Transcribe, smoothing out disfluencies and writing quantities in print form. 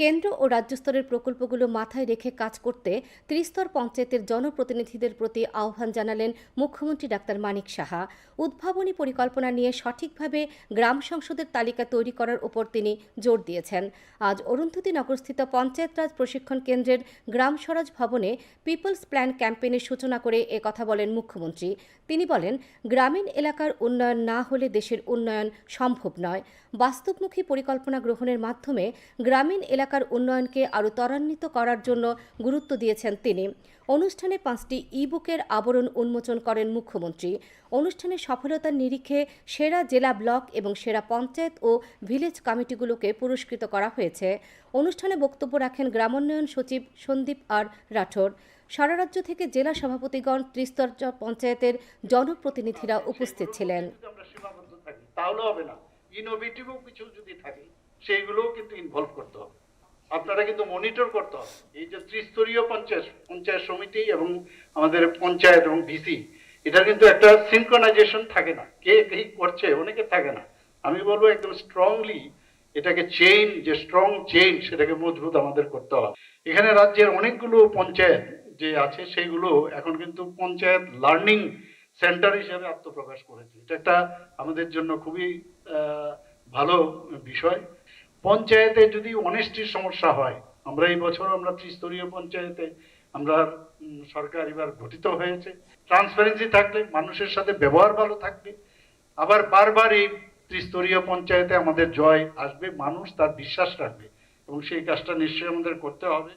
কেন্দ্র ও রাজ্য স্তরের প্রকল্পগুলো মাথায় রেখে কাজ করতে ত্রিস্তর পঞ্চায়েতের জনপ্রতিনিধিদের প্রতি আহ্বান জানালেন মুখ্যমন্ত্রী ডাক্তার মানিক সাহা। উদ্ভাবনী পরিকল্পনা নিয়ে সঠিকভাবে গ্রাম সংসদের তালিকা তৈরি করার উপর তিনি জোর দিয়েছেন। আজ অরুন্ধতী নগরস্থিত পঞ্চায়েত রাজ প্রশিক্ষণ কেন্দ্রের গ্রাম স্বরাজ ভবনে পিপলস প্ল্যান ক্যাম্পেইনের সূচনা করে একথা বলেন মুখ্যমন্ত্রী। তিনি বলেন, গ্রামীণ এলাকার উন্নয়ন না হলে দেশের উন্নয়ন সম্ভব নয়। বাস্তবমুখী পরিকল্পনা গ্রহণের মাধ্যমে গ্রামীণ এলাকার উন্নয়নকে আরও ত্বরান্বিত করার জন্য গুরুত্ব দিয়েছেন তিনি। অনুষ্ঠানে 5টি ই-বুকের আবরণ উন্মোচন করেন মুখ্যমন্ত্রী। অনুষ্ঠানে সফলতার নিরিখে সেরা জেলা ব্লক এবং সেরা পঞ্চায়েত ও ভিলেজ কমিটিগুলোকে পুরস্কৃত করা হয়েছে। অনুষ্ঠানে বক্তব্য রাখেন গ্রামোন্নয়ন সচিব সন্দীপ আর রাঠোর। সারা রাজ্য থেকে জেলা সভাপতিগণ, ত্রিস্তর পঞ্চায়েতের জনপ্রতিনিধিরা উপস্থিত ছিলেন। তাহলে হবে না, ইনোভেটিভও কিছু যদি থাকে সেইগুলোও কিন্তু ইনভলভ করতে হবে। আপনারা কিন্তু মনিটর করতে হবে। এই যে ত্রিস্তরীয় পঞ্চায়েত সমিতি এবং আমাদের পঞ্চায়েত এবং ভিসি, এটার কিন্তু একটা সিনক্রোনাইজেশন থাকে না, কে কি করছে অনেকে থাকে না। আমি বলবো একদম স্ট্রংলি এটাকে স্ট্রং চেইন সেটাকে মজবুত আমাদের করতে হবে। এখানে রাজ্যের অনেকগুলো পঞ্চায়েত যে আছে সেগুলো এখন কিন্তু পঞ্চায়েত লার্নিং সেন্টার হিসেবে আত্মপ্রকাশ করেছে। এটা একটা আমাদের জন্য খুবই ভালো বিষয়। পঞ্চায়েতে যদি অনেস্টির সমস্যা হয়, আমরা এই বছর আমরা ত্রিস্তরীয় পঞ্চায়েতে আমরা সরকার এবার গঠিত হয়েছে, ট্রান্সপারেন্সি থাকলে, মানুষের সাথে ব্যবহার ভালো থাকবে, আবার বারবার এই ত্রিস্তরীয় পঞ্চায়েতে আমাদের জয় আসবে, মানুষ তার বিশ্বাস রাখবে এবং সেই কাজটা নিশ্চয়ই আমাদের করতে হবে।